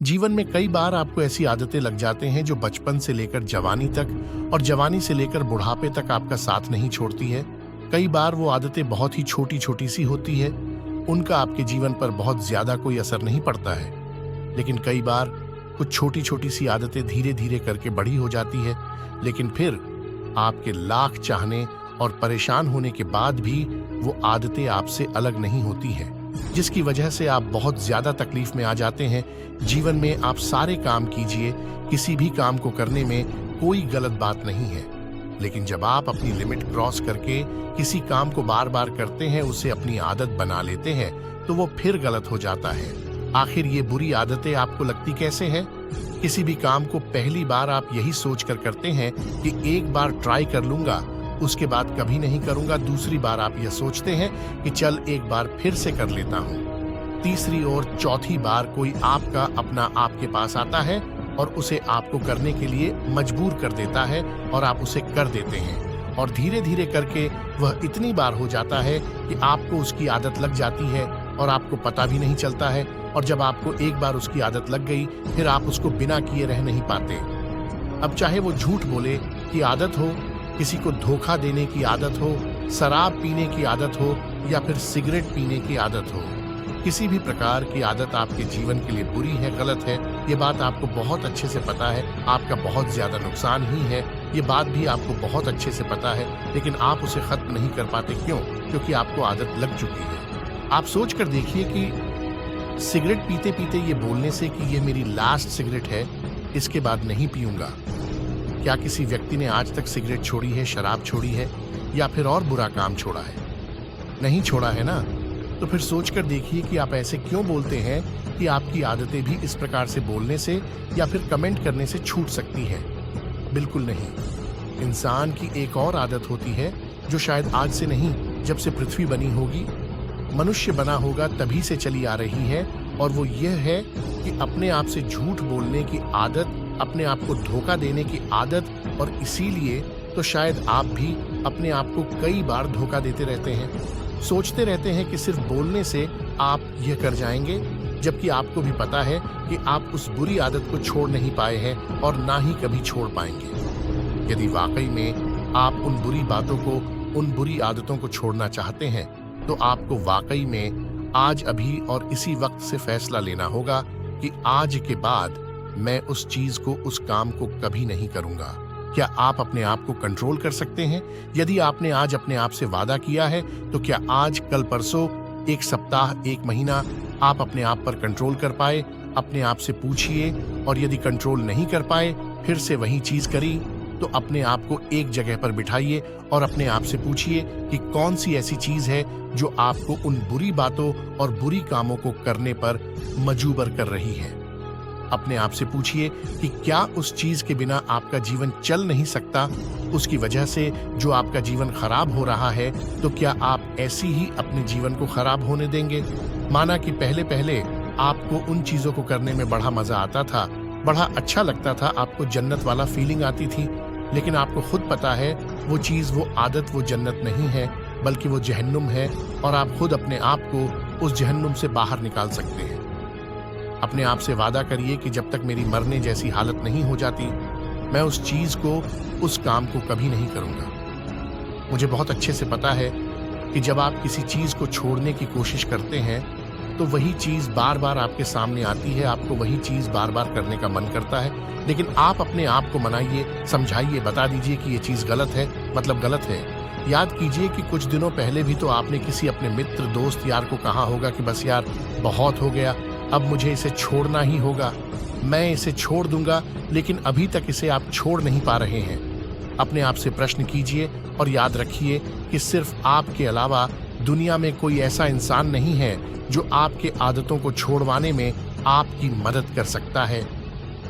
जीवन में कई बार आपको ऐसी आदतें लग जाते हैं जो बचपन से लेकर जवानी तक और जवानी से लेकर बुढ़ापे तक आपका साथ नहीं छोड़ती है। कई बार वो आदतें बहुत ही छोटी छोटी सी होती है, उनका आपके जीवन पर बहुत ज्यादा कोई असर नहीं पड़ता है। लेकिन कई बार कुछ छोटी छोटी सी आदतें धीरे धीरे करके बड़ी हो जाती है, लेकिन फिर आपके लाख चाहने और परेशान होने के बाद भी वो आदतें आपसे अलग नहीं होती है, जिसकी वजह से आप बहुत ज्यादा तकलीफ में आ जाते हैं। जीवन में आप सारे काम कीजिए, किसी भी काम को करने में कोई गलत बात नहीं है, लेकिन जब आप अपनी लिमिट क्रॉस करके किसी काम को बार बार करते हैं, उसे अपनी आदत बना लेते हैं, तो वो फिर गलत हो जाता है। आखिर ये बुरी आदतें आपको लगती कैसे हैं? किसी भी काम को पहली बार आप यही सोचकर करते हैं कि एक बार ट्राई कर लूंगा, उसके बाद कभी नहीं करूंगा। दूसरी बार आप यह सोचते हैं कि चल एक बार फिर से कर लेता हूं। तीसरी और चौथी बार कोई आपका अपना आपके पास आता है और उसे आपको करने के लिए मजबूर कर देता है और आप उसे कर देते हैं, और धीरे धीरे करके वह इतनी बार हो जाता है कि आपको उसकी आदत लग जाती है और आपको पता भी नहीं चलता है। और जब आपको एक बार उसकी आदत लग गई, फिर आप उसको बिना किए रह नहीं पाते। अब चाहे वो झूठ बोले की आदत हो, किसी को धोखा देने की आदत हो, शराब पीने की आदत हो, या फिर सिगरेट पीने की आदत हो, किसी भी प्रकार की आदत आपके जीवन के लिए बुरी है, गलत है, ये बात आपको बहुत अच्छे से पता है। आपका बहुत ज्यादा नुकसान ही है, ये बात भी आपको बहुत अच्छे से पता है, लेकिन आप उसे खत्म नहीं कर पाते। क्यों? क्योंकि आपको आदत लग चुकी है। आप सोच कर देखिए कि सिगरेट पीते पीते ये बोलने से कि ये मेरी लास्ट सिगरेट है, इसके बाद नहीं पीऊंगा, क्या किसी व्यक्ति ने आज तक सिगरेट छोड़ी है, शराब छोड़ी है, या फिर और बुरा काम छोड़ा है? नहीं छोड़ा है ना? तो फिर सोचकर देखिए कि आप ऐसे क्यों बोलते हैं कि आपकी आदतें भी इस प्रकार से बोलने से या फिर कमेंट करने से छूट सकती है। बिल्कुल नहीं। इंसान की एक और आदत होती है जो शायद आज से नहीं, जब से पृथ्वी बनी होगी, मनुष्य बना होगा, तभी से चली आ रही है, और वो यह है कि अपने आप से झूठ बोलने की आदत, अपने आप को धोखा देने की आदत। और इसीलिए तो शायद आप भी अपने आप को कई बार धोखा देते रहते हैं। सोचते रहते हैं कि सिर्फ बोलने से आप यह कर जाएंगे, जबकि आपको भी पता है कि आप उस बुरी आदत को छोड़ नहीं पाए हैं और ना ही कभी छोड़ पाएंगे। यदि वाकई में आप उन बुरी बातों को, उन बुरी आदतों को छोड़ना चाहते हैं, तो आपको वाकई में आज, अभी और इसी वक्त से फैसला लेना होगा कि आज के बाद मैं उस चीज को, उस काम को कभी नहीं करूंगा। क्या आप अपने आप को कंट्रोल कर सकते हैं? यदि आपने आज अपने आप से वादा किया है, तो क्या आज, कल, परसों, एक सप्ताह, एक महीना आप अपने आप पर कंट्रोल कर पाए? अपने आप से पूछिए, और यदि कंट्रोल नहीं कर पाए, फिर से वही चीज करी, तो अपने आप को एक जगह पर बिठाइए और अपने आप से पूछिए कि कौन सी ऐसी चीज है जो आपको उन बुरी बातों और बुरी कामों को करने पर मजबूर कर रही है। अपने आप से पूछिए कि क्या उस चीज के बिना आपका जीवन चल नहीं सकता, उसकी वजह से जो आपका जीवन खराब हो रहा है, तो क्या आप ऐसी ही अपने जीवन को खराब होने देंगे? माना कि पहले पहले आपको उन चीजों को करने में बड़ा मजा आता था, बड़ा अच्छा लगता था, आपको जन्नत वाला फीलिंग आती थी, लेकिन आपको खुद पता है वो चीज, वो आदत, वो जन्नत नहीं है, बल्कि वो जहन्नुम है, और आप खुद अपने आप को उस जहन्नुम से बाहर निकाल सकते हैं। अपने आप से वादा करिए कि जब तक मेरी मरने जैसी हालत नहीं हो जाती, मैं उस चीज को, उस काम को कभी नहीं करूंगा। मुझे बहुत अच्छे से पता है कि जब आप किसी चीज को छोड़ने की कोशिश करते हैं, तो वही चीज बार बार आपके सामने आती है, आपको वही चीज बार बार करने का मन करता है, लेकिन आप अपने आप को मनाइए, समझाइए, बता दीजिए कि ये चीज गलत है, मतलब गलत है। याद कीजिए कि कुछ दिनों पहले भी तो आपने किसी अपने मित्र, दोस्त, यार को कहा होगा कि बस यार बहुत हो गया, अब मुझे इसे छोड़ना ही होगा, मैं इसे छोड़ दूंगा, लेकिन अभी तक इसे आप छोड़ नहीं पा रहे हैं। अपने आप से प्रश्न कीजिए और याद रखिए कि सिर्फ आपके अलावा दुनिया में कोई ऐसा इंसान नहीं है जो आपके आदतों को छोड़वाने में आपकी मदद कर सकता है।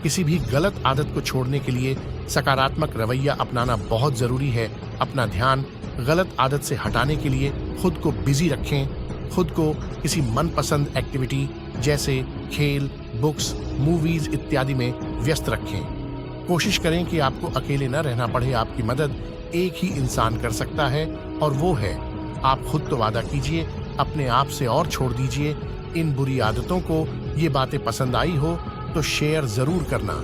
किसी भी गलत आदत को छोड़ने के लिए सकारात्मक रवैया अपनाना बहुत जरूरी है। अपना ध्यान गलत आदत से हटाने के लिए खुद को बिजी रखें, खुद को किसी मनपसंद एक्टिविटी जैसे खेल, बुक्स, मूवीज इत्यादि में व्यस्त रखें। कोशिश करें कि आपको अकेले न रहना पड़े। आपकी मदद एक ही इंसान कर सकता है, और वो है आप खुद। तो वादा कीजिए अपने आप से और छोड़ दीजिए इन बुरी आदतों को। ये बातें पसंद आई हो तो शेयर जरूर करना।